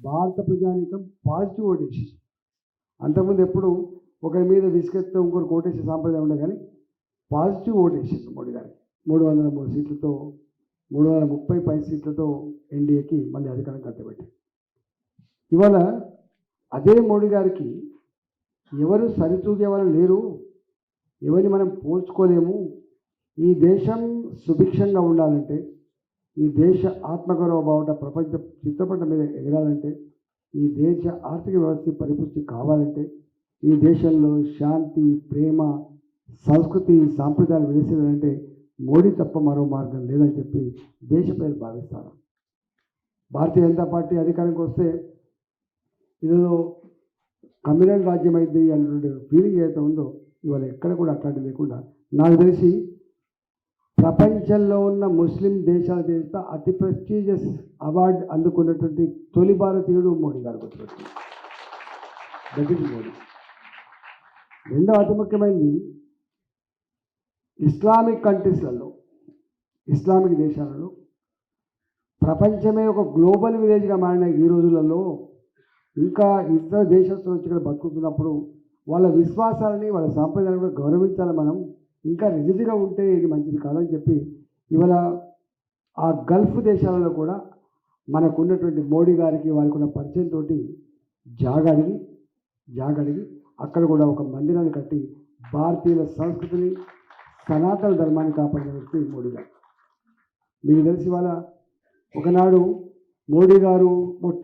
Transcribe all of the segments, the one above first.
భారత ప్రజానీకం పాజిటివ్ ఓటేసి అంతకుముందు ఎప్పుడు ఒకరి మీద విసుకెత్తే ఇంకొకరు ఓటేసే సాంప్రదాయం ఉండే కానీ పాజిటివ్ ఓటేసింది మోడీ గారికి 303 సీట్లతో 330 సీట్లతో ఎన్డీఏకి మళ్ళీ అధికారం కట్టబెట్టింది. ఇవాళ అదే మోడీ గారికి ఎవరు సరితూగే వాళ్ళు లేరు, ఎవరిని మనం పోల్చుకోలేము. ఈ దేశం సుభిక్షంగా ఉండాలంటే, ఈ దేశ ఆత్మగౌరవ బావుట ప్రపంచ చిత్రపటం మీద ఎగరాలంటే, ఈ దేశ ఆర్థిక వ్యవస్థ పరిపుష్టి కావాలంటే, ఈ దేశంలో శాంతి, ప్రేమ, సంస్కృతి, సాంప్రదాయాలు వెలిసేదంటే మోడీ తప్ప మరో మార్గం లేదని చెప్పి దేశ ప్రజలు భావిస్తారు. భారతీయ జనతా పార్టీ అధికారానికి వస్తే ఇదేదో కమ్యూనల్ రాజ్యం అయింది అన్నటువంటి ఫీలింగ్ ఏదైతే ఉందో ఇవాళ ఎక్కడ కూడా అట్లాంటి లేకుండా నాకు తెలిసి ప్రపంచంలో ఉన్న ముస్లిం దేశాల చేత అతి ప్రెస్టీజియస్ అవార్డు అందుకున్నటువంటి తొలి భారతీయుడు మోడీ గారు గుర్తుపెట్టింది. That is Modi. రెండో అతి ముఖ్యమైనది ఇస్లామిక్ కంట్రీస్లలో, ఇస్లామిక్ దేశాలలో ప్రపంచమే ఒక గ్లోబల్ విలేజ్గా మారిన ఈ రోజులలో ఇంకా ఇతర దేశస్తులు వచ్చి ఇక్కడ బతుకుతున్నప్పుడు వాళ్ళ విశ్వాసాలని, వాళ్ళ సాంప్రదాయాలను కూడా గౌరవించాలి. మనం ఇంకా రిజిడ్గా ఉంటే ఇది మంచిది కాదని చెప్పి ఇవాళ ఆ గల్ఫ్ దేశాలలో కూడా మనకున్నటువంటి మోడీ గారికి వాళ్ళకు ఉన్న పరిచయంతో జాగడిగి అక్కడ కూడా ఒక మందిరాన్ని కట్టి భారతీయుల సంస్కృతిని, సనాతన ధర్మాన్ని కాపాడిన వ్యక్తి మోడీ గారు. మీకు తెలిసి వాళ్ళ ఒకనాడు మోడీ గారు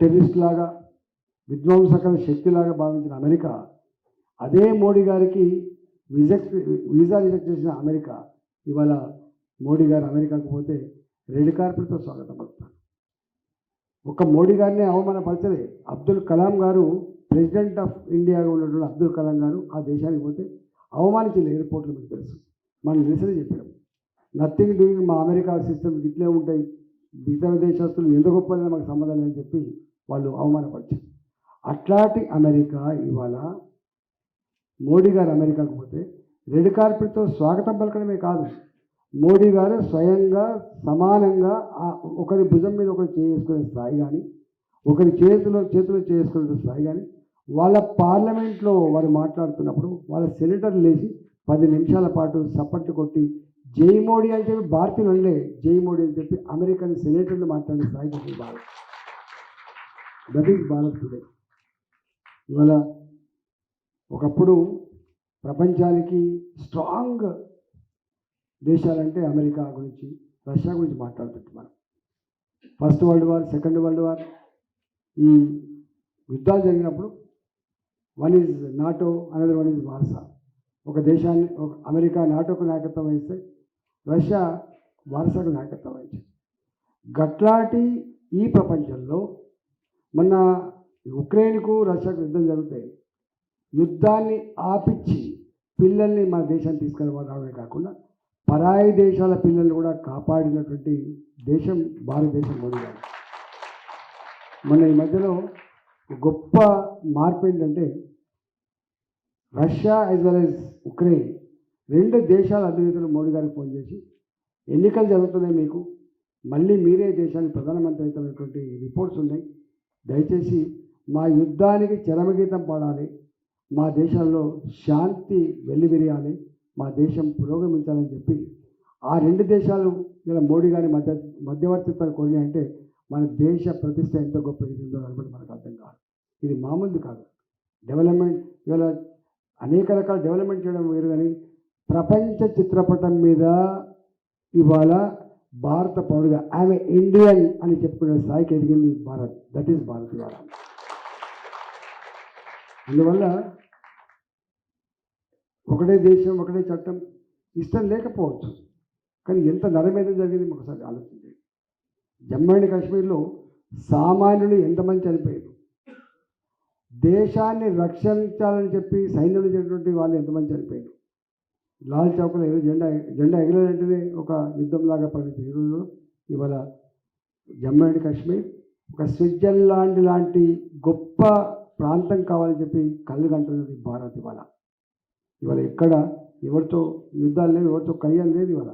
టెర్రరిస్ట్ లాగా, విధ్వంసకర శక్తిలాగా భావించిన అమెరికా, అదే మోడీ గారికి వీసా రిజెక్ట్ చేసిన అమెరికా ఇవాళ మోడీ గారు అమెరికాకు పోతే రెడ్ కార్పెట్తో స్వాగతం పలుకుతారు. ఒక మోడీ గారిని అవమానపరచలే. అబ్దుల్ కలాం గారు, ప్రెసిడెంట్ ఆఫ్ ఇండియాగా ఉన్నటువంటి అబ్దుల్ కలాం గారు ఆ దేశానికి పోతే అవమానించిన ఎయిర్పోర్ట్లు మీకు తెలుసు. మనం నిరసన చెప్పాం, నథింగ్ డూయింగ్, మా అమెరికా సిస్టమ్ ఇట్లే ఉంటాయి, ఇతర దేశస్తులు ఎంత గొప్పగా మాకు సంబంధం లేదని చెప్పి వాళ్ళు అవమానపరిచారు. అట్లాంటి అమెరికా ఇవాళ మోడీ గారు అమెరికాకు పోతే రెడ్ కార్పెట్తో స్వాగతం పలకడమే కాదు, మోడీ గారు స్వయంగా సమానంగా ఒకరి భుజం మీద ఒకరు చేసుకునే స్థాయి కానీ, ఒకరి చేతిలో చేసుకునే స్థాయి కానీ, వాళ్ళ పార్లమెంట్లో వారు మాట్లాడుతున్నప్పుడు వాళ్ళ సెనేటర్లు లేచి 10 నిమిషాల పాటు సప్పట్లు కొట్టి జై మోడీ అని చెప్పి భారతీయులు అనలే, జై మోడీ అని చెప్పి అమెరికన్ సెనేటర్లు మాట్లాడే స్థాయికి వచ్చింది Bharat. That is Bharat today. ఇవాళ ఒకప్పుడు ప్రపంచానికి స్ట్రాంగ్ దేశాలంటే అమెరికా గురించి, రష్యా గురించి మాట్లాడుతుంటాం మనం. First world war, second world war, ఈ యుద్ధాలు జరిగినప్పుడు one is NATO, another one is Warsaw. ఒక దేశాన్ని అమెరికా నాటోకు నాయకత్వం వహిస్తే రష్యా వార్సాకు నాయకత్వం వహించింది. గట్లాంటి ఈ ప్రపంచంలో మొన్న ఉక్రెయిన్కు రష్యాకు యుద్ధం జరుగుతాయి. యుద్ధాన్ని ఆపిచ్చి పిల్లల్ని మన దేశాన్ని తీసుకురావడమే కాకుండా పరాయి దేశాల పిల్లల్ని కూడా కాపాడినటువంటి దేశం భారతదేశం. మోడీ గారు మొన్న ఈ మధ్యలో గొప్ప మార్పు ఏంటంటే Russia as well as Ukraine రెండు దేశాల అధినేతలు మోడీ గారికి ఫోన్ చేసి ఎన్నికలు జరుగుతున్నాయి, మీకు మళ్ళీ మీరే దేశానికి ప్రధానమంత్రి అవుతున్నటువంటి రిపోర్ట్స్ ఉన్నాయి, దయచేసి మా యుద్ధానికి చరమగీతం పాడాలి, మా దేశాల్లో శాంతి వెల్లివిరియాలి, మా దేశం పురోగమించాలని చెప్పి ఆ రెండు దేశాలు ఇలా మోడీ గారి మధ్యవర్తిత్వాలు కోరినాయంటే మన దేశ ప్రతిష్ట ఎంత గొప్ప ఉందో అనుకుంటే మనకు అర్థం కాదు. ఇది మామూలు కాదు. డెవలప్మెంట్ ఇవాళ అనేక రకాల డెవలప్మెంట్ చేయడం వేరు, కానీ ప్రపంచ చిత్రపటం మీద ఇవాళ భారత పౌరుడిగా ఆమె ఇండియన్ అని చెప్పుకునే స్థాయికి ఎదిగింది భారత్. దట్ ఈస్ భారత్ ఇవాళ. అందువల్ల ఒకటే దేశం, ఒకటే చట్టం ఇష్టం లేకపోవచ్చు, కానీ ఎంత నరమేధం జరిగింది ఒకసారి ఆలోచించండి. జమ్మూ అండ్ కాశ్మీర్లో సామాన్యులు ఎంతమంది చనిపోయారు, దేశాన్ని రక్షించాలని చెప్పి సైన్యంలో చేసినటువంటి వాళ్ళు ఎంతమంది చనిపోయారు. లాల్ చౌక్లో ఏదో జెండా ఎగరేదంటేనే ఒక యుద్ధంలాగా పరిగెత్తే ఈరోజు ఇవాళ జమ్మూ అండ్ కాశ్మీర్ ఒక స్విట్జర్లాండ్ లాంటి గొప్ప ప్రాంతం కావాలని చెప్పి కళ్ళు కంటున్నది భారత్. ఇవాళ ఎక్కడ ఎవరితో యుద్ధాలు లేవు, ఎవరితో కయ్యాలు లేదు. ఇవాళ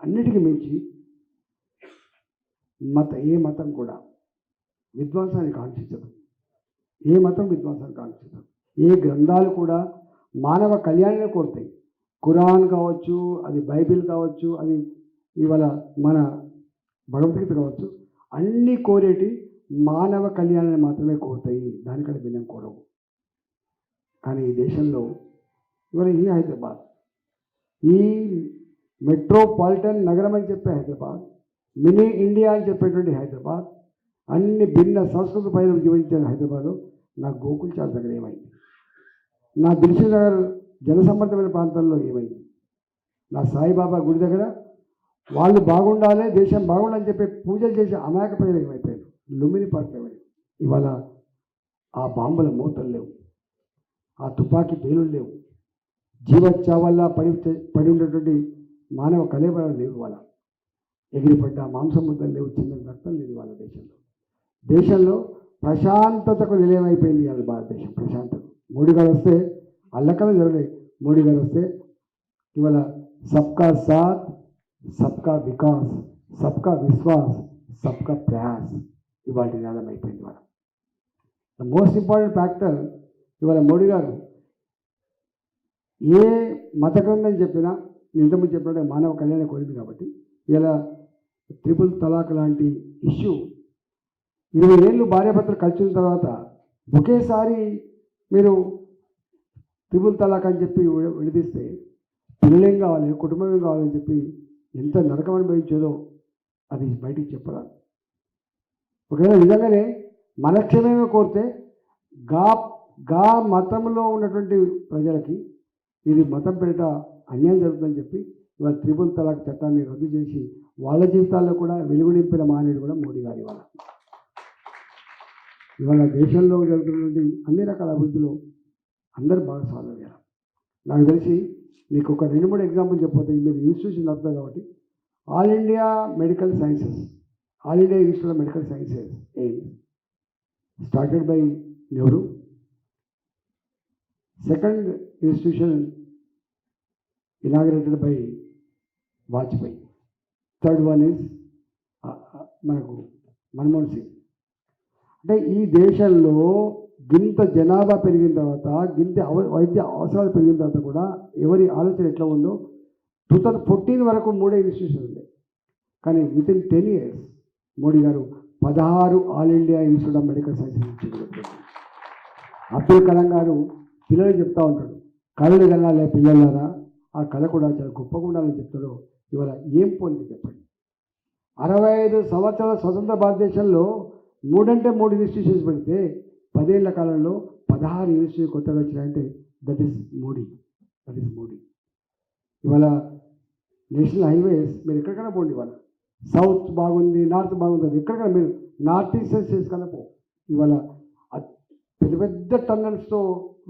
అన్నిటికీ మించి ఏ మతం కూడా విధ్వంసాన్ని కాంక్షించదు. ఏ మతం విధ్వంసాన్ని కాంక్షించదు. ఏ గ్రంథాలు కూడా మానవ కళ్యాణాన్ని కోరుతాయి. ఖురాన్ కావచ్చు, అది బైబిల్ కావచ్చు, అది ఇవాళ మన భగవద్గీత కావచ్చు, అన్నీ కోరేటి మానవ కళ్యాణాన్ని మాత్రమే కోరుతాయి. దానికంటే భిన్నం కోరవు. కానీ ఈ దేశంలో ఇవాళ ఈ హైదరాబాద్, ఈ మెట్రోపాలిటన్ నగరం అని చెప్పే హైదరాబాద్, మినీ ఇండియా అని చెప్పేటువంటి హైదరాబాద్, అన్ని భిన్న సంస్కృతి పైన జీవించిన హైదరాబాదు నా గోకుల్ చాట్ దగ్గర ఏమైంది? నా దిల్షుక్ నగర్ జనసమ్మర్దమైన ప్రాంతంలో ఏమైంది? నా సాయిబాబా గుడి దగ్గర వాళ్ళు బాగుండాలి, దేశం బాగుండాలని చెప్పి పూజలు చేసే అమాయక ప్రజలు ఏమైపోయారు? లుంబిని పార్క్ ఏమైంది? ఇవాళ ఆ బాంబుల మూతలు లేవు, ఆ తుపాకీ పేలులు లేవు, జీవచ్చావల్ల పడి ఉండేటువంటి మానవ కలేబరాలు లేవు. ఇవాళ ఎగిరిపడ్డ మాంసం ముద్దలు లేవు, చిన్న రక్తం లేదు ఇవాళ దేశంలో ప్రశాంతతకు నిలయమైపోయింది ఇవాళ భారతదేశం. ప్రశాంతత. మోడీ గారు వస్తే అల్లకలు జరగలేదు. మోడీ గారు వస్తే ఇవాళ సబ్కా సాత్, సబ్కా వికాస్, సబ్కా విశ్వాస్, సబ్కా ప్రయాస్ ఇవాళ నినాదం అయిపోయింది. ఇవాళ ద మోస్ట్ ఇంపార్టెంట్ ఫ్యాక్టర్ ఇవాళ మోడీ గారు ఏ మత గ్రంథం చెప్పినా, ఇంతకుముందు చెప్పినట్టు మానవ కళ్యాణం కోరింది కాబట్టి ఇలా ట్రిపుల్ తలాక్ లాంటి ఇష్యూ 20 ఏళ్ళు భార్యాభర్తలు కలిసిన తర్వాత ఒకేసారి మీరు ట్రిపుల్ తలాక్ అని చెప్పి విడదీస్తే పిల్లలేం కావాలి, కుటుంబం ఏం కావాలని చెప్పి ఎంత నరకం అనుభవించేదో అది బయటికి చెప్పరాదు. ఒకవేళ నిజంగానే మనక్షేమేమో కోరితే గా మతంలో ఉన్నటువంటి ప్రజలకి ఇది మతం పేరిట అన్యాయం జరుగుతుందని చెప్పి ఇవాళ ట్రిపుల్ తలాక్ చట్టాన్ని రద్దు చేసి వాళ్ళ జీవితాల్లో కూడా వెలుగు నింపిన మానేడు కూడా మోడీ గారు. ఇవాళ దేశంలో జరుగుతున్నటువంటి అన్ని రకాల అభివృద్ధిలో అందరూ భాగస్వాములు అయ్యారు. నాకు తెలిసి మీకు ఒక 2-3 ఎగ్జాంపుల్ చెప్పబోతే మీరు ఇన్స్టిట్యూషన్ నడుపుతారు కాబట్టి all India medical sciences, all India institute of medical sciences started by Nehru. Second institution inaugurated by Vajpayee. Third one is మనకు మన్మోహన్ సింగ్. అంటే ఈ దేశంలో గింత జనాభా పెరిగిన తర్వాత, గింత వైద్య అవసరాలు పెరిగిన తర్వాత కూడా ఎవరి ఆలోచన ఎట్లా ఉందో 2014 వరకు 3 ఇన్స్టిట్యూషన్ ఉంది. కానీ వితిన్ 10 years మోడీ గారు 16 all India institute of medical sciences institute. Abdul Kalam గారు పిల్లలు చెప్తా ఉంటాడు, కళలు కనాలే పిల్లలారా, ఆ కళ కూడా చాలా గొప్పగా ఉండాలని చెప్తాడు. ఇవాళ ఏం పోలిక చెప్పండి? 65 సంవత్సరాల స్వతంత్ర భారతదేశంలో 3 అంటే 3 ఇన్స్టిట్యూషన్స్ పెడితే 10 ఏళ్ల కాలంలో 16 ఇన్స్టిట్యూషన్ కొత్తగా వచ్చినాయంటే దట్ ఈస్ మోడీ. ఇవాళ నేషనల్ హైవేస్ మీరు ఎక్కడికైనా పోండి, ఇవాళ సౌత్ బాగుంది, నార్త్ బాగుంది, ఎక్కడికైనా మీరు నార్త్ ఈస్ట్ స్టేట్స్ కన్నా పో, ఇవాళ పెద్ద పెద్ద టన్నల్స్తో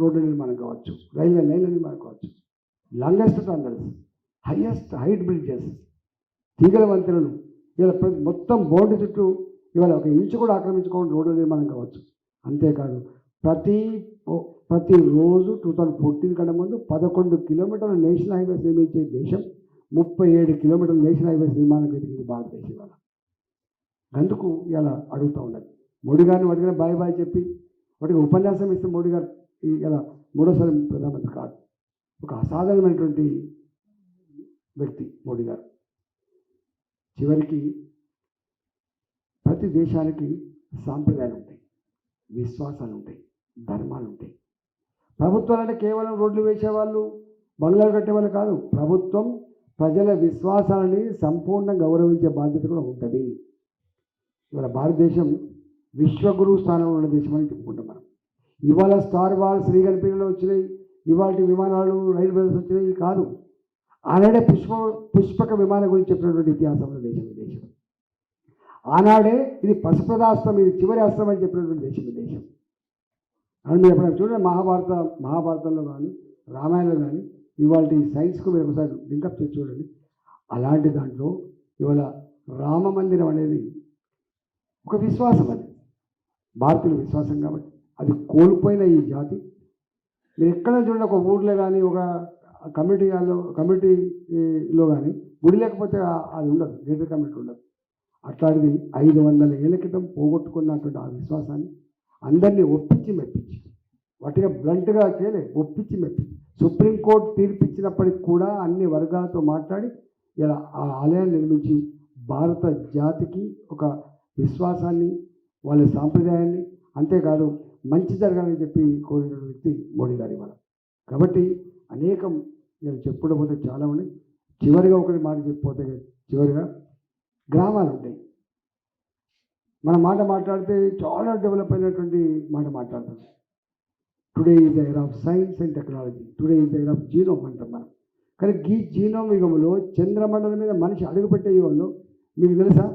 రోడ్డు నిర్మాణం కావచ్చు, రైల్వే లైన్ల నిర్మాణం కావచ్చు, longest tunnels, highest height bridges, తీగల వంతెనలు, ఇలా మొత్తం బౌండరీ చుట్టూ ఇవాళ 1 ఇంచు కూడా ఆక్రమించుకోవడం రోడ్డు నిర్మాణం కావచ్చు. అంతేకాదు ప్రతిరోజు 2014 కన్నా ముందు 11 కిలోమీటర్ల నేషనల్ హైవేస్ నిర్మించే దేశం 37 కిలోమీటర్ల నేషనల్ హైవేస్ నిర్మాణం ఎదిగింది భారతదేశం. ఇవాళ అందుకు ఇలా అడుగుతూ ఉన్నది. మోడీ గారిని వాటికైనా బాయ్ చెప్పి వాటికి ఉపన్యాసం ఇస్తే మోడీ గారు ఇలా 3వ ప్రధానమంత్రి కాదు. ఒక అసాధారణమైనటువంటి వ్యక్తి మోడీ గారు. చివరికి ప్రతి దేశానికి సాంప్రదాయాలు ఉంటాయి, విశ్వాసాలు ఉంటాయి, ధర్మాలు ఉంటాయి. ప్రభుత్వాలు అంటే కేవలం రోడ్లు వేసేవాళ్ళు, బంగ్లాలు కట్టేవాళ్ళు కాదు. ప్రభుత్వం ప్రజల విశ్వాసాలని సంపూర్ణంగా గౌరవించే బాధ్యత కూడా ఉంటుంది. ఇవాళ భారతదేశం విశ్వగురు స్థానంలో ఉన్న దేశం అని చెప్పుకుంటాం మనం. ఇవాళ స్టార్ వార్స్ రీగల్ పీరియడ్లో వచ్చినాయి, ఇవాళ విమానాలు రైలు బస్సు వచ్చినాయి కాదు. ఆనాడే పుష్పక విమానం గురించి చెప్పినటువంటి ఇతిహాసంలో దేశం ఈ దేశం. ఆనాడే ఇది పశుప్రదాస్త్రం, ఇది చివరి అస్త్రం అని చెప్పినటువంటి దేశం ఈ దేశం. అని మీరు ఎప్పుడైనా చూడండి, మహాభారతంలో కానీ రామాయణంలో కానీ ఇవాళ సైన్స్కు మీరు ఒకసారి లింకప్ చేసి చూడండి. అలాంటి దాంట్లో ఇవాళ రామ మందిరం అనేది ఒక విశ్వాసం, అది భారతీయుల విశ్వాసం. కాబట్టి అది కోల్పోయిన ఈ జాతి మీరు ఎక్కడ చూడండి, ఒక ఊర్లో కానీ ఒక కమ్యూనిటీలో కానీ గుడి లేకపోతే అది ఉండదు, గ్రేటర్ కమ్యూనిటీ ఉండదు. అట్లాంటిది 500 ఏళ్ల క్రితం పోగొట్టుకున్నటువంటి ఆ విశ్వాసాన్ని అందరినీ ఒప్పించి మెప్పించి వాటిగా బ్లంట్గా చేయలేదు, ఒప్పించి మెప్పించి సుప్రీంకోర్టు తీర్పిచ్చినప్పటికి కూడా అన్ని వర్గాలతో మాట్లాడి ఇలా ఆ ఆలయాన్ని నిర్మించి భారత జాతికి ఒక విశ్వాసాన్ని, వాళ్ళ సాంప్రదాయాన్ని, అంతేకాదు మంచి జరగాలని చెప్పి కోరిన వ్యక్తి మోడీ గారి వాళ్ళ. కాబట్టి అనేకం నేను చెప్పుకుంటూ పోతే చాలా ఉన్నాయి. చివరిగా ఒకటి మాట చెప్పిపోతే చివరిగా గ్రామాలు ఉంటాయి. మన మాట మాట్లాడితే చాలా డెవలప్ అయినటువంటి మాట మాట్లాడతాం. Today is the era of science and technology, today is the era of genome అంటాం మనం. కానీ ఈ జీనోమ్ యుగంలో చంద్రమండలం మీద మనిషి అడుగుపెట్టే యుగంలో మీకు తెలుసా,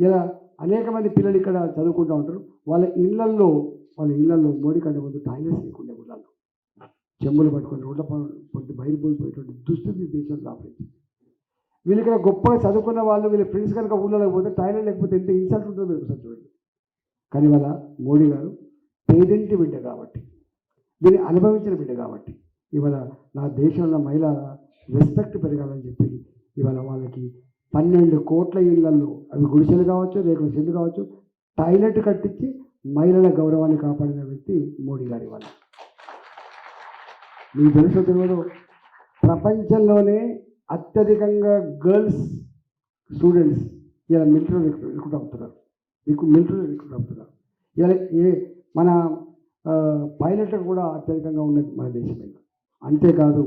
ఇలా అనేక మంది పిల్లలు ఇక్కడ చదువుకుంటూ ఉంటారు. వాళ్ళ ఇళ్లల్లో మోడీ కంటే ముందు టాయిలెట్స్ లేకుండా ఊళ్ళల్లో చెంబులు పట్టుకొని రోడ్ల పంటి బయలుపోయిపోయేటువంటి దుస్థితి దేశంలో ఆపరించింది. వీళ్ళు ఇక్కడ గొప్పగా చదువుకున్న వాళ్ళు వీళ్ళ ఫ్రెండ్స్ కనుక ఊళ్ళో పోతే టాయిలెట్ లేకపోతే ఎంత ఇన్సల్ట్ ఉంటుందో మీరు ఒకసారి చూడండి. కానీ వాళ్ళ మోడీ గారు పేదింటి బిడ్డ కాబట్టి, దీన్ని అనుభవించిన బిడ్డ కాబట్టి ఇవాళ నా దేశంలో మహిళ రెస్పెక్ట్ పెరగాలని చెప్పి ఇవాళ వాళ్ళకి 12 కోట్ల ఇళ్లలో, అవి గుడిసెలు కావచ్చు, రేకుల చెల్లు కావచ్చు, టాయిలెట్ కట్టించి మహిళల గౌరవాన్ని కాపాడిన వ్యక్తి మోడీ గారి వాళ్ళ. మీకు తెలుసో తెలియదు, ప్రపంచంలోనే అత్యధికంగా గర్ల్స్ స్టూడెంట్స్ ఇలా మిలిటరీ రిక్రూట్ అవుతున్నారు, ఇలా మన పైలట్లు కూడా అత్యధికంగా ఉన్నది మన దేశమే. అంతేకాదు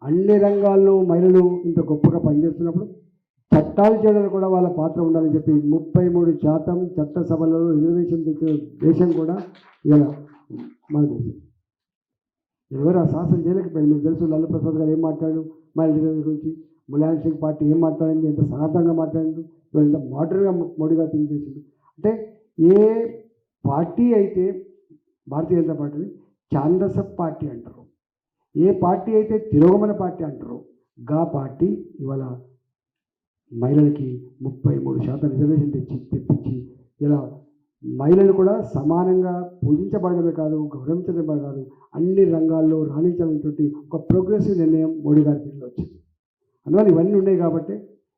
అన్ని రంగాల్లో మహిళలు ఇంత గొప్పగా పనిచేస్తున్నప్పుడు చట్టాలు చేయడంలో కూడా వాళ్ళ పాత్ర ఉండాలని చెప్పి 33% చట్టసభలలో రిజర్వేషన్ తెచ్చిన దేశం కూడా ఇలా మన దేశం. ఎవరు ఆ శాసనం చేయలేకపోయింది. మీకు తెలుసు లల్లు ప్రసాద్ గారు ఏం మాట్లాడు మహిళల రిజర్వేషన్ గురించి, ములాయం సింగ్ పార్టీ ఏం మాట్లాడింది, ఎంత సనాతనంగా మాట్లాడింది, ఎంత మోడర్న్గా మోడీ గారు థింక్ చేసింది. అంటే ఏ పార్టీ అయితే భారతీయ జనతా పార్టీని ఛాందస పార్టీ అంటారు, ఏ పార్టీ అయితే తిరోగమన పార్టీ అంటారు, గా పార్టీ ఇవాళ మహిళలకి 33% రిజర్వేషన్ తెప్పించి ఇలా మహిళలు కూడా సమానంగా పూజించబడమే కాదు, గౌరవించడమే కాదు, అన్ని రంగాల్లో రాణించాలనేటువంటి ఒక ప్రోగ్రెసివ్ నిర్ణయం మోడీ గారి పీరియడ్లో వచ్చింది. అందువల్ల ఇవన్నీ ఉన్నాయి కాబట్టి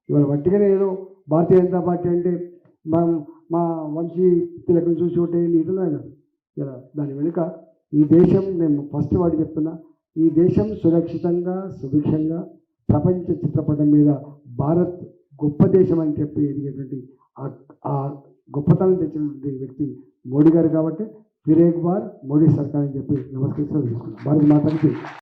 ఇవాళ వట్టిగానే ఏదో భారతీయ జనతా పార్టీ అంటే మా వంశీ తిలకం చూసి ఓటేయండి ఇట్లా కాదు. ఇలా దాని వెనుక ఈ దేశం, నేను ఫస్ట్ వాడు చెప్తున్నా, ఈ దేశం సురక్షితంగా సుభిక్షంగా ప్రపంచ చిత్రపటం మీద భారత్ గొప్ప దేశం అని చెప్పి ఎదిగేటువంటి ఆ గొప్పతనం తెచ్చినటువంటి వ్యక్తి మోడీ గారు కాబట్టి ఫిర్ ఏక్ బార్ మోడీ సర్కార్ అని చెప్పి నమస్కరిస్తూ తీసుకున్నాం. భారత్ మాతకి